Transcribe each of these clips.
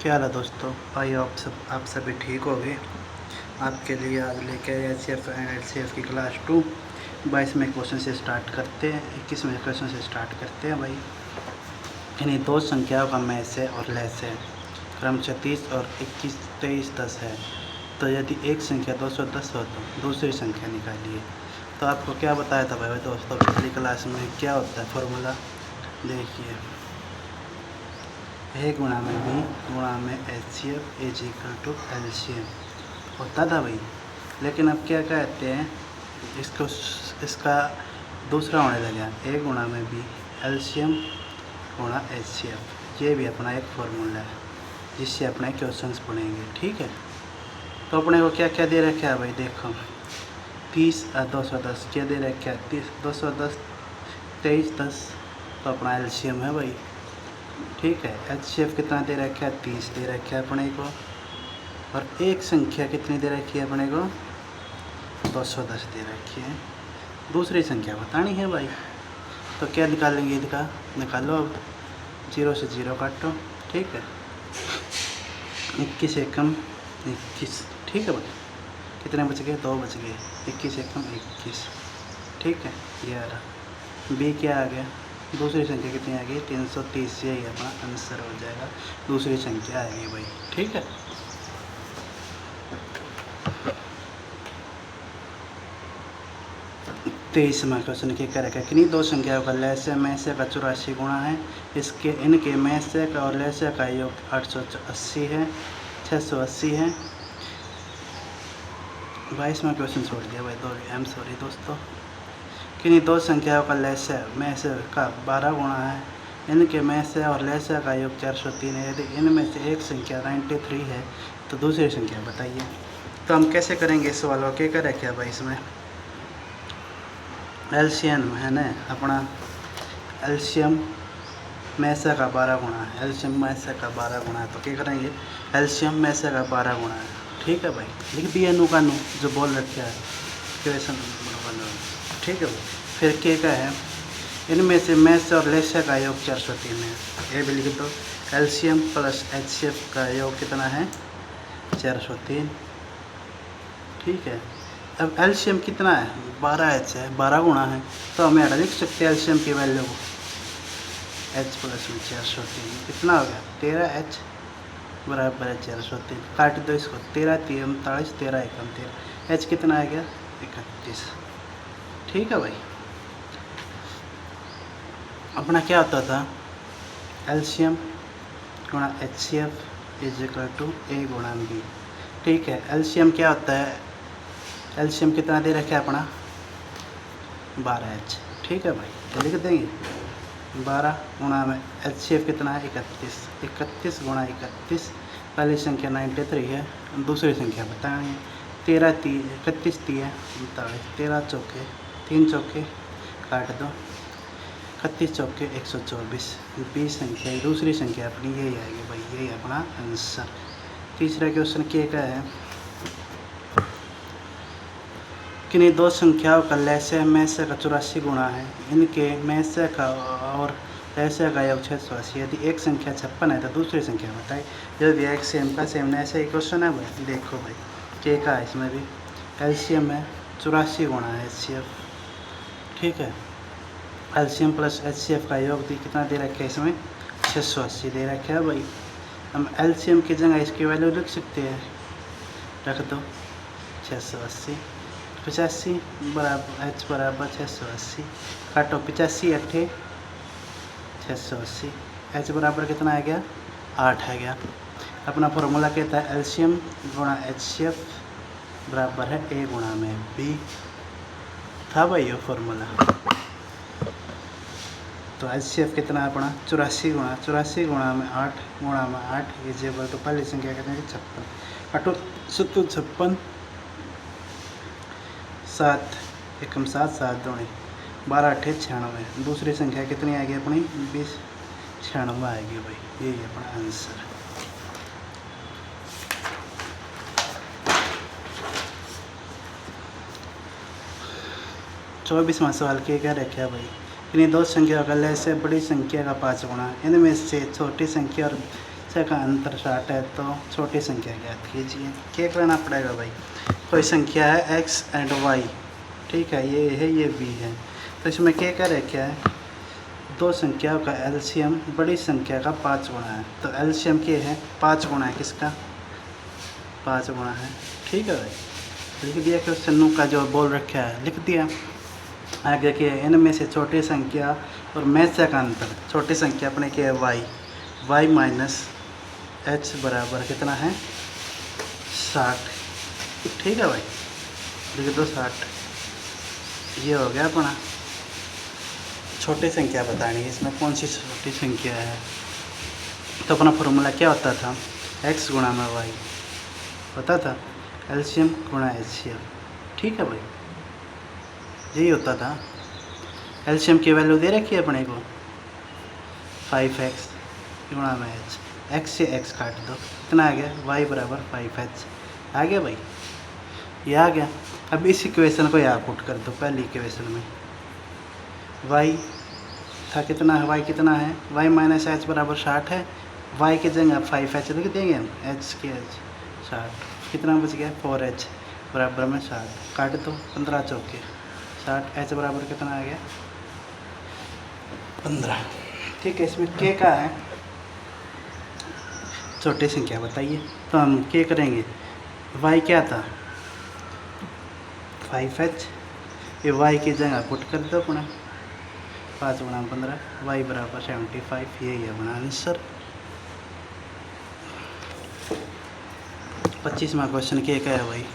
क्या हाल है दोस्तों। भाई आप सभी ठीक हो गए। आपके लिए आज लेके आए H C F and L C F की क्लास 2 22वें क्वेश्चन से स्टार्ट करते हैं। 21वें क्वेश्चन से स्टार्ट करते हैं भाई। इन्हीं दो संख्याओं का मैच है और लेस है। क्रम 36 और 21 23 10 है। तो यदि एक संख्या 210 हो तो दूसरी संख्या निकालिए। तो आपको क्या बताया था भाई दोस्तों पिछली क्लास में, क्या होता है फॉर्मूला देखिए। ए गुणा में बी गुणा में H C F is equal to L C M होता था भाई। लेकिन अब क्या कहते हैं इसको, इसका दूसरा होने लगा ए गुणा में बी एल सी एम गुणा एच सी एफ। ये भी अपना एक फार्मूला है जिससे अपने क्वेश्चंस पढ़ेंगे, ठीक है। तो अपने को क्या क्या दे रखा है भाई, देखो 30 और 210 क्या दे रखा है, 30 210 23 10। तो अपना एल सी एम है भाई, ठीक है। एच सी एफ कितना दे रखा है, 30 दे रखा है अपने को। और एक संख्या कितनी दे रखी है अपने को, 210 दे रखी है। दूसरी संख्या बतानी है भाई। तो क्या निकालेंगे, इसका निकालो अब। 0 से 0 काटो, ठीक है। 21 एकम 21, ठीक है भाई। कितने बच गए, 2 बच गए। 21 एकम 21, ठीक है। 11 बी क्या आ गया, दूसरी संख्या कितनी आ गई, 330। यही अपना आंसर हो जाएगा, दूसरी संख्या आएगी भाई, ठीक है। तेईसवां क्वेश्चन क्या करेगा, किन्हीं दो संख्याओं का लहस्य में से का 84 गुणा है। इनके में से का और लहस्य का योग 880 है, 680 है। 22वां क्वेश्चन छोड़ दिया भाई, आई एम सॉरी दोस्तों। किन्हीं दो संख्याओं का लहस्य में से का 12 गुणा है। इनके में से और लहस्य का योग 403 है। यदि इनमें से एक संख्या 93 है तो दूसरी संख्या बताइए। तो हम कैसे करेंगे इस सवाल को, क्या कर रखे है भाई इसमें एलसीएम है ना अपना। एलसीएम में से का 12 गुणा है, एलसीएम में से का 12 गुणा है। तो क्या करेंगे, एलसीएम में से का 12 गुणा है, ठीक है भाई। लिख दिया नू का नू जो बोल रखे है क्वेश्चन, ठीक है भाई। फिर के का है, इनमें से मैथ और लेस्य का योग 403 है। ये भी लिख दो। एलसीएम प्लस एचसीएफ का योग कितना है, 403, ठीक है। अब एलसीएम कितना है, 12H है, 12 गुणा है। तो हमें ऐसा लिख सकते हैं एलसीएम की वैल्यू को, H प्लस में 403 कितना हो गया, 13H बराबर है 403। काट दो इसको, 13 3 39, 13 1 13। H कितना आ गया, 31, ठीक है भाई। अपना क्या होता था, एलसीएम गुणा एचसीएफ इज इक्वल टू ए गुणा बी, ठीक है। एलसीएम क्या होता है, एलसीएम कितना दे रखा है अपना 12H, ठीक है भाई। तो लिख देंगे 12 गुणा में एचसीएफ कितना है 31, 31 गुणा 31। पहली संख्या 93 है, दूसरी संख्या बताएंगे। 13 3 31 3 39, 13 चौके 3 चौके काट दो, 31 चौके 124। 20 संख्या दूसरी संख्या अपनी यही आएगी भाई, यही अपना आंसर। तीसरा क्वेश्चन क्या का है, किन्हीं दो संख्याओं का लहस्य में से का 84 गुणा है। इनके में से का और लहस्य का योग 680। यदि एक संख्या 56 है तो दूसरी संख्या बताइए। यदि एक सेम का सेम ऐसे ही क्वेश्चन है भाई। देखो भाई के का है, इसमें भी एलसीएम है 84 गुणा है एचसीएफ, ठीक है। एलसीएम प्लस एचसीएफ का योग कितना दे रखा है, इसमें 680 दे रखा है भाई। हम एलसीएम की जगह इसकी वैल्यू लिख सकते हैं, रख दो 680। 85 बराबर H बराबर 680, काटो 85 8 680। H बराबर कितना आ गया, 8 आ गया। अपना फॉर्मूला कहता है एलसीएम गुणा एचसीएफ बराबर है ए गुणा में बी, था भाई ये फॉर्मूला। तो एचसीएफ कितना अपना 84 गुणा में 8 गुणा में 8 इज इक्वल टू पहली संख्या कितनी 56, काटो 56 7 एकम 7 7 दूनी 12 8 96। दूसरी संख्या कितनी आएगी अपनी 20 96 आएगी भाई, यही अपना आंसर। चौबीसवां सवाल क्या रखा भाई, इन्हीं दो संख्याओं का लहस्य बड़ी संख्या का 5 गुणा। इनमें से छोटी संख्या और से का अंतर 60 है तो छोटी संख्या ज्ञात कीजिए। क्या करना पड़ेगा भाई, कोई संख्या है x एंड y, ठीक है, ये है ये b है, तो इसमें क्या कर क्या है, दो संख्याओं का एलसीएम बड़ी संख्या का 5 गुना है, तो एलसीएम क्या है 5 गुना है, किसका 5 गुना है, ठीक है भाई। लिख दिया क्वेश्चन का जो बोल रखा है लिख दिया। आगे क्या है, इनमें से छोटी संख्या और मैसे का अंतर, छोटी संख्या अपने क्या है y माइनस h बराबर कितना है 60, ठीक है भाई, लिख दो 60। ये हो गया अपना छोटी संख्या बतानी है, इसमें कौन सी छोटी संख्या है। तो अपना फॉर्मूला क्या होता था, x गुणा में y होता था, एलसीएम गुणा एचसीएफ, ठीक है भाई, यही होता था। एलसीएम की वैल्यू दे रखी है अपने को 5x गुणा में h, x से x काट दो, कितना आ गया y बराबर 5h, आ गया भाई, ये आ गया। अब इस इक्वेशन को यहाँ पुट कर दो, पहली इक्वेशन में y था कितना है, y कितना है, y माइनस एच बराबर 60 है, y की जगह 5h लिख देंगे हम, h की h 60, कितना बच गया 4h बराबर में 60, काट दो 15 चौके 60, h बराबर कितना आ गया 15, ठीक है। इसमें k का है छोटी संख्या बताइए, तो हम क्या करेंगे, y क्या था 5h, ये y की जगह पुट कर दो अपना 5 गुणा 15, y बराबर 75, यही है अपना आंसर। 25वां क्वेश्चन क्या है भाई,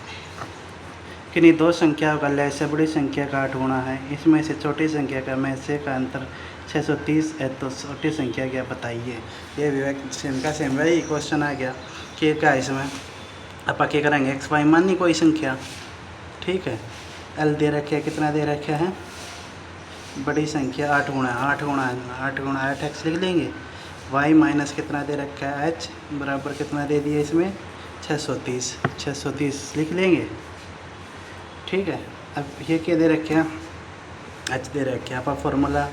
किन्हीं दो संख्याओं का लय से बड़ी संख्या का 8 गुना है, इसमें से छोटी संख्या का में से का अंतर 630 है, तो छोटी संख्या क्या बताइए। ये विवेक सेम का सेम वही क्वेश्चन आ गया कि क्या इसमें आप क्या करेंगे, एक्स वाई मानी कोई संख्या, ठीक है, एल दे रखे है, कितना दे रखे है बड़ी संख्या 8 गुणा 8x लिख लेंगे, y माइनस कितना दे रखा है h बराबर कितना दे दिया इसमें 630 लिख लेंगे, ठीक है। अब ये क्या दे रखे हैं, h दे रखे हैं, आप फॉर्मूला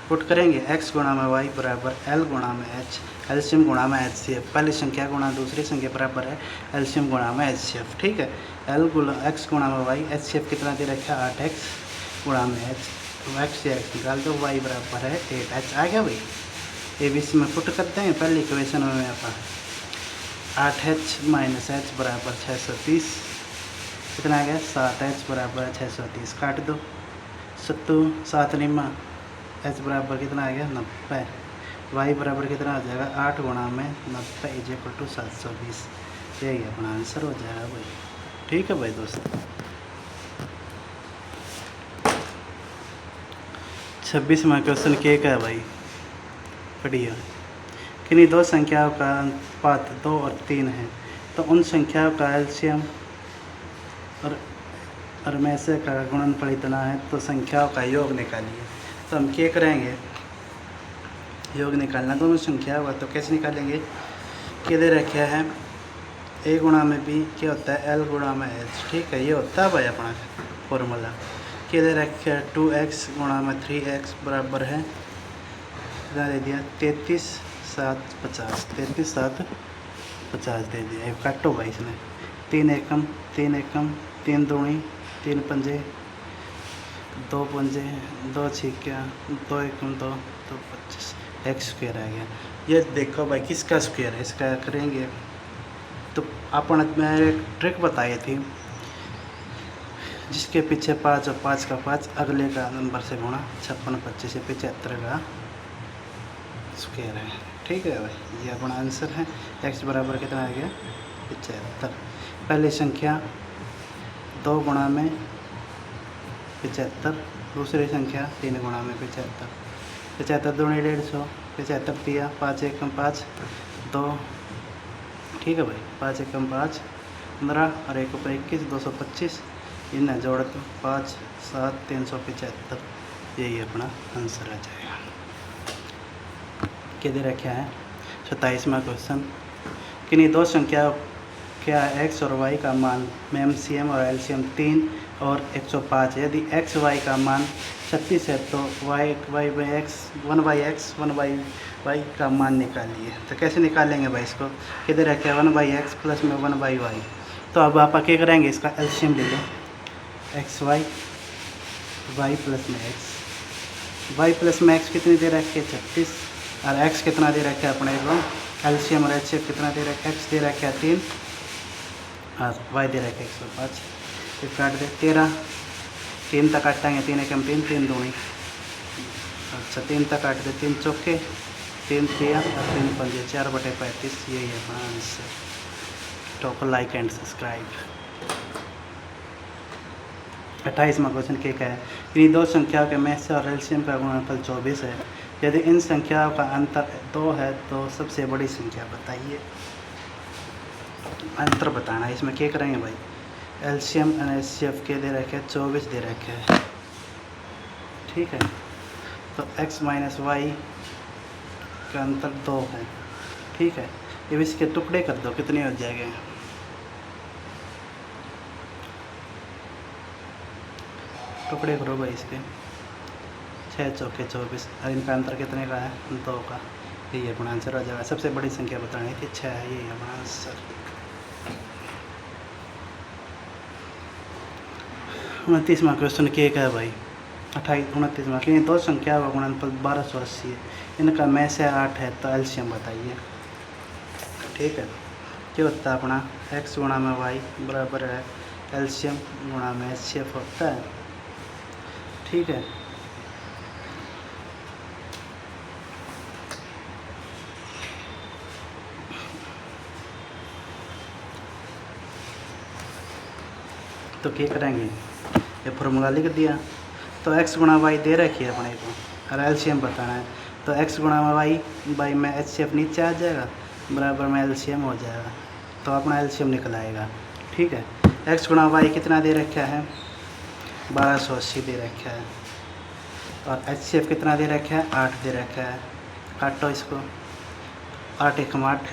पुट करेंगे, x गुणा में y बराबर l गुणा में h, एलसीएम गुणा में एचसीएफ, पहली संख्या गुणा दूसरी संख्या बराबर है एलसीएम गुणा में एचसीएफ, ठीक है। x गुणा में y, एचसीएफ कितना दे रखा है 8x गुणा में h, x से x निकाल दो, y बराबर है 8h, आ गया भाई। ये भी इसमें पुट करते हैं पहली इक्वेशन में अपन 8h माइनस h बराबर 630, कितना आ गया 7h बराबर 630, काट दो 7 निमा h बराबर कितना आ गया 90, y बराबर कितना आ जाएगा 8 गुणा में 90 इज इक्वल टू 720, यही अपना आंसर हो जाएगा भाई, ठीक है भाई दोस्तों। 26वां क्वेश्चन क्या है भाई, पढ़िए, किन्हीं दो संख्याओं का अनुपात 2 और 3 है, तो उन संख्याओं का एलसीएम और में से का गुणनफल इतना है, तो संख्याओं का योग निकालिए। तो हम क्या करेंगे, योग निकालना दोनों संख्या हुआ, तो कैसे निकालेंगे, क्या दे रखा है a गुणा में b क्या होता है l गुणा में h, ठीक है, ये होता है भाई अपना फॉर्मूला। क्या दे रखा है 2x गुणा में 3x बराबर है कितना दे दिया 33 7 50, 33 7 50 दे दिया। ये काटो भाई इसमें 3 एकम 3 दूनी 3 पंजे 2 पंजे 2 छिक्या 2 एकम 2 25, एक्स स्क्वायर आ गया। ये देखो भाई किसका स्क्वायर है, इसका करेंगे तो अपन मैं एक ट्रिक बताई थी, जिसके पीछे 5 और 5 का 5 अगले का नंबर से गुणा 56 25 से 75 का स्क्वायर है, ठीक है भाई, ये अपना आंसर है। x बराबर कितना आ गया 75, पहली संख्या 2 गुणा में 75, दूसरी संख्या 3 गुणा में 75, 75 दूनी 150, 75 दिया 5 एकम 5 2, ठीक है भाई, 5 एकम 5 15 और 1 ऊपर 21 225, इन्हें जोड़ दो 5 7 375, यही अपना आंसर आ जाएगा। क्या दे रखा है 27वां क्वेश्चन, किन्हीं दो संख्या क्या है x और y का मान में एमसीएम और एलसीएम 3 और 105 है, यदि x y का मान 36 है तो y में x 1/x 1/y वाई का मान निकालिए। तो कैसे निकालेंगे भाई इसको, किधर रखे 1/x प्लस में 1/y। तो अब आप क्या करेंगे, इसका एलसीएम ले लो, एक्स वाई वाई प्लस में एक्स, वाई प्लस में एक्स कितनी दे रखी है 36, और एक्स कितना दे रखा है अपने को, एलसीएम और एचसीएफ कितना दे रखा है, एक्स दे रखा है 3 और वाई दे रखा है 105। फिर काट दे 13, 3 तक काटेंगे, 3 एकम 3, 3 दूनी, अच्छा 3 तक काट दे, 3 चौके 3 3 और 3 पंजे 4/35। यही है अपना answer. Top like and subscribe. 28वां क्वेश्चन क्या है, इन दो संख्याओं के में से और एलसीएम का गुणनफल 24 है। यदि इन संख्याओं का अंतर 2 है तो सबसे बड़ी संख्या बताइए। अंतर बताना है, इसमें क्या करेंगे भाई, एलसीएम और एचसीएफ के दे रखे हैं 24 दे रखे हैं, ठीक है। तो x माइनस वाई का अंतर 2 है, ठीक है। अब इसके टुकड़े कर दो, कितने हो जाएंगे, टुकड़े करो भाई इसके, 6 चौके 24 और इनका अंतर कितने का है, 2 का। यही अपना आंसर हो जाएगा। सबसे बड़ी संख्या बतानी थी 6 है, यही अपना आंसर। 29वां क्वेश्चन क्या है भाई, 29वां कि दो संख्या का गुणनफल 1280 है, इनका में से 8 है तो एलसीएम बताइए, ठीक है। क्या होता है अपना x गुणा में y बराबर है एलसीएम गुणा में एचसीएफ होता है, ठीक है। तो क्या करेंगे, ये फॉर्मूला लिख दिया। तो x गुणा वाई दे रखी है अपने को और एलसीएम बताना है। तो x गुणा में वाई बाई में एचसीएफ नीचे आ जाएगा, बराबर में एलसीएम हो जाएगा। तो अपना एलसीएम निकल आएगा, ठीक है। x गुणा वाई कितना दे रखा है, 1280 दे रखा है, और एचसीएफ कितना दे रखा है, 8 दे रखा है। काटो इसको, 8 एकम 8,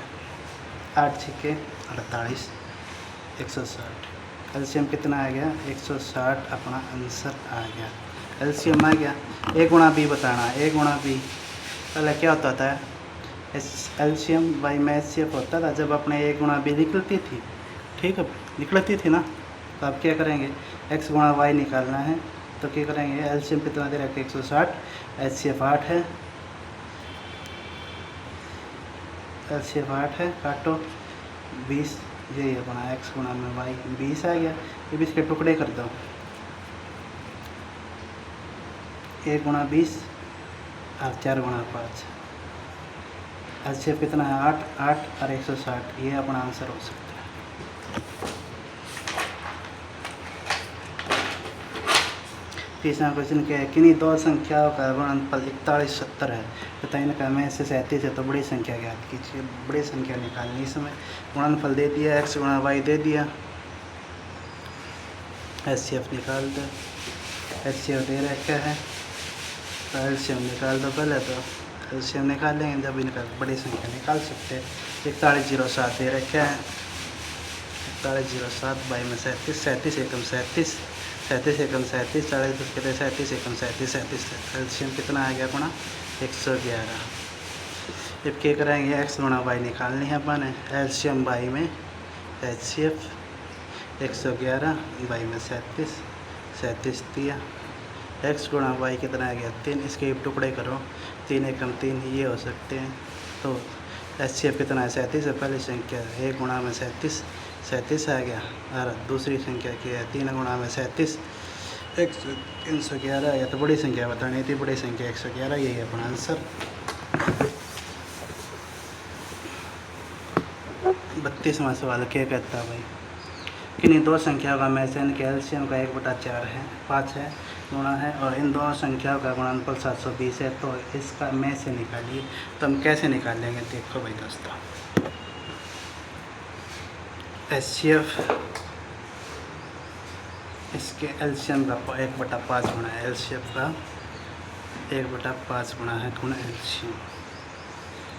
8 छिके 48, 160। एलसीएम कितना आ गया, 160 अपना आंसर आ गया। एलसीएम आ गया। ए गुणा बी बताना है, ए गुणा बी पहले क्या होता था, एलसीएम बाई में एचसीएफ होता था जब अपने ए गुणा बी निकलती थी, ठीक है, निकलती थी ना। तो आप क्या करेंगे, एक्स गुणा वाई निकालना है। तो क्या करेंगे, एलसीएम कितना दे रखा है 160, एचसीएफ 8 है, एचसीएफ 8 है, काटो 20, यही है अपना x गुणा में y 20 आ गया। अब इसके टुकड़े कर दो, 1 गुणा 20 और 4 गुणा 5, एचसीएफ कितना है 8, 8 और 160, ये अपना आंसर हो सकता है। तीसरा क्वेश्चन क्या है, किन्हीं दो संख्याओं का गुणनफल 41 70 है तथा इनका में से 37 है तो बड़ी संख्या ज्ञात कीजिए। बड़ी संख्या निकालनी, इसमें गुणनफल दे दिया, x गुणा वाई दे दिया, एचसीएफ निकाल दो, एचसीएफ दे रखा है तो एलसीएम निकाल दो। पहले तो एलसीएम निकाल लेंगे जब इनका बड़ी संख्या निकाल सकते हैं। 4107 दे रखा है, 4107 बाई में 37, 37 एकम 37, 37 एकम 37, 40 10 कितने 37 एकम 37, 37 एलसीएम कितना आ गया अपना 111। जब क्या करेंगे, एक्स गुणा वाई निकालनी है अपन, एलसीएम बाई में एचसीएफ 111 बाई में 37, 37 दिया, एक्स गुणा वाई कितना आ गया 3, इसके टुकड़े करो, 3 एकम 3 ये हो सकते हैं। तो एचसीएफ कितना है 37 है, पहली संख्या 1 गुणा में 37, 37 आ गया, और दूसरी संख्या क्या है 3 गुणा में 37, 311। या तो बड़ी संख्या बतानी थी, बड़ी संख्या 111, यही है अपना आंसर। 32वां सवाल क्या कहता है भाई, किन्हीं दो संख्याओं का में से इनके एलसीएम का 1/4 है 5 है गुणा है और इन दोनों संख्याओं का गुणनफल 720 है, तो इसका में से निकालिए। तो हम कैसे निकालेंगे, देखो भाई दोस्तों, एचसीएफ इसके एलसीएम का 1/5 गुणा है, एलसीएफ का 1/5 गुणा है गुणा एलसीएम।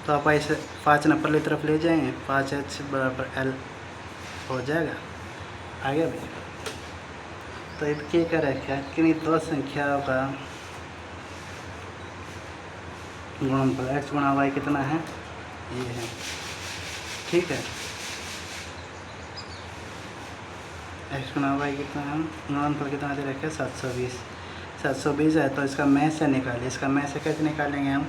तो आप ऐसे 5 न पहली तरफ ले जाएंगे, 5h बराबर एल हो जाएगा, आ गया भाई। तो अब क्या कर रखा है, किन्हीं दो संख्याओं का गुणनफल x गुणा वाई कितना है, ये है। ठीक है, x गुणा वाई कितना है, गुणनफल कितना दे रखे 720। 720 है तो इसका में से निकालिए। इसका में से कैसे निकालेंगे हम,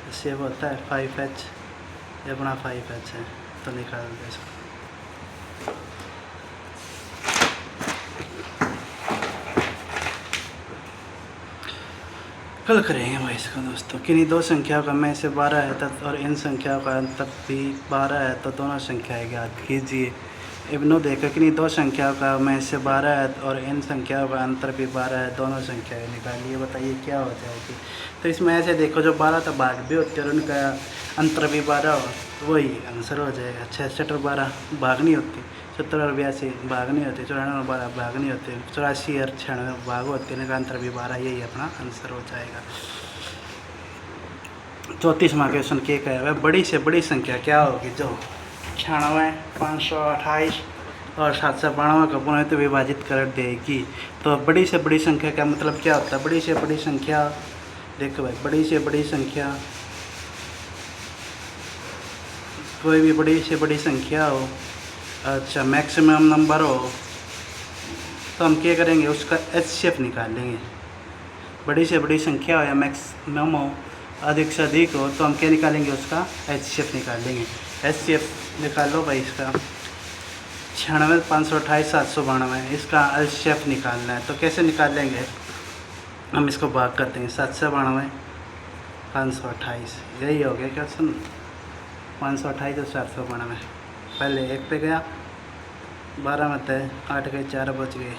इससे वो होता है 5h, ये गुणा 5h है, तो निकाल दो इसको। कल करेंगे भाई इसको दोस्तों। किन्हीं दो संख्याओं का में से 12 है तब और इन संख्याओं का अंतर भी 12 है तो दोनों संख्याएं ज्ञात कीजिए। इब्नो देखो, किन्हीं दो संख्याओं का में से 12 है और इन संख्याओं का अंतर भी 12 है, दोनों संख्याएं निकालिए, बताइए क्या हो जाएगी। तो इसमें ऐसे देखो, जो 12 तो भाग भी होते हैं और उनका अंतर भी 12 हो, तो वही आंसर हो जाएगा। 66 और 12 भाग नहीं होती, 70 और 82 भाग नहीं होते, 94 और 12 भाग नहीं होते, 84 और 96 भाग होते हैं, इनका अंतर भी 12, यही अपना आंसर हो जाएगा। 34वां क्वेश्चन क्या कहा है, बड़ी से बड़ी संख्या क्या होगी जो 96, 528 और 792 को पुनः तो विभाजित कर देगी। तो बड़ी से बड़ी संख्या का मतलब क्या होता है, बड़ी से बड़ी संख्या देखो भाई, बड़ी से बड़ी संख्या कोई भी बड़ी से बड़ी संख्या हो, अच्छा मैक्सिमम नंबर हो, तो हम क्या करेंगे, उसका एचसीएफ निकाल लेंगे। बड़ी से बड़ी संख्या हो या मैक्सिमम हो, अधिक से अधिक हो, तो हम क्या निकालेंगे, उसका एचसीएफ निकाल लेंगे। एचसीएफ निकाल लो भाई, इसका 96, 528, 792, इसका एचसीएफ निकालना है। तो कैसे निकाल लेंगे, हम इसको भाग कर देंगे, 792, 528, यही हो गया क्वेश्चन। 528 और 792, पहले 1 पे गया, 12 में थे, 8 गए, 4 बच गए।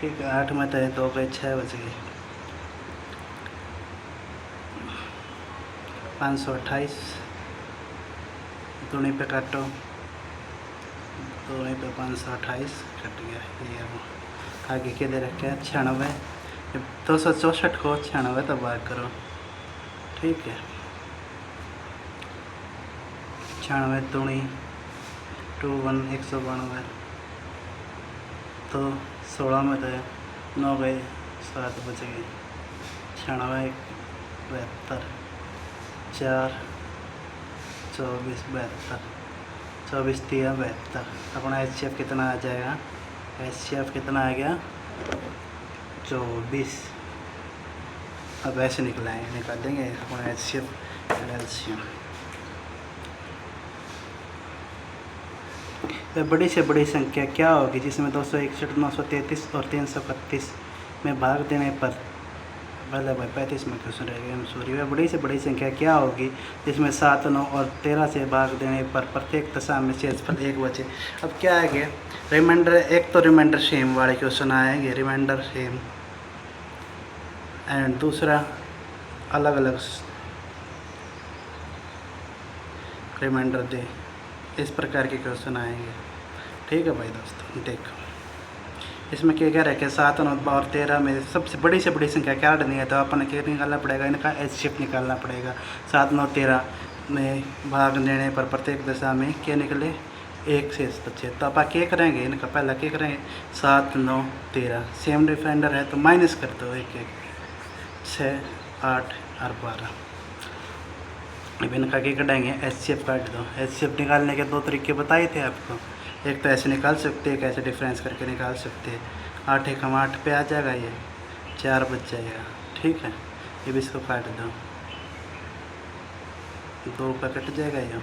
ठीक है, 8 में थे, 2 गए, 6 बच गए। 528 दूनी पे काटो, दूनी पे 528 कट गया, ये वो आगे के दे रखे हैं 96, 264 को 96 तो भाग करो। ठीक है, 96 दूनी 21, 192, तो 16 में थे, 9 गए, 7 बच गए। 96, 72, 4, 24, 72, 24, 13, 72। अपना एचसीएफ कितना आ जाएगा, एचसीएफ कितना आ गया 24। अब ऐसे निकाल देंगे अपना एचसीएफ एलसीएम। वह बड़ी से बड़ी संख्या क्या होगी जिसमें 261, 933 और 331 में भाग देने पर, पहले भाई 35 में क्वेश्चन रहेगा, हम सॉरी। वह बड़ी से बड़ी संख्या क्या होगी जिसमें 7, 9 और 13 से भाग देने पर प्रत्येक दशा में शेषफल 1 बचे। अब क्या है कि रिमाइंडर, एक तो रिमाइंडर सेम वाले क्वेश्चन आएंगे, रिमाइंडर सेम, एंड दूसरा अलग अलग रिमाइंडर दे, इस प्रकार के क्वेश्चन आएंगे। ठीक है भाई दोस्तों, देखो इसमें क्या क्या रखे, 7, 9 और 13 में सबसे बड़ी से बड़ी संख्या क्या नहीं है, तो अपन क्या निकालना पड़ेगा, इनका एचसीएफ निकालना पड़ेगा। 7, 9, 13 में भाग देने पर प्रत्येक दशा में क्या निकले, 1 शेष बचे। तो आप क्या करेंगे, इनका पहला क्या करेंगे, 7, 9, 13 सेम डिफरेंडर है तो माइनस कर दो 1, 1, 6, 8 और 12। अब इनका क्या कटाएंगे, एचसीएफ काट दो। एचसीएफ निकालने के 2 तरीके बताए थे आपको, एक तो ऐसे निकाल सकते हैं, एक ऐसे डिफरेंस करके निकाल सकते हैं। 8 1 हम 8 पे आ जाएगा, ये 4 बच जाएगा। ठीक है, ये भी इसको काट दो, 2 पे कट जाएगा, ये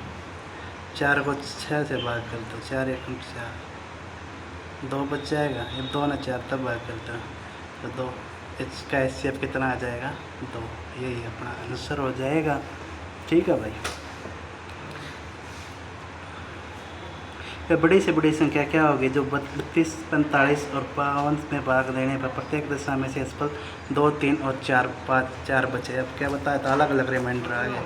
4 को 6 से भाग कर दो, 4 1 4, 2 बच जाएगा, ये 2 ना 4 तब भाग कर दो, तो 2, इसका एचसीएफ कितना आ जाएगा, 2, यही अपना आंसर हो जाएगा। ठीक है भाई, बड़ी से बड़ी संख्या क्या होगी जो 32, 45 और 52 में भाग देने पर प्रत्येक दशा में शेषफल 2, 3 और 4, 5, 4 बचे। अब क्या बताया था, अलग अलग रिमाइंडर आ गए।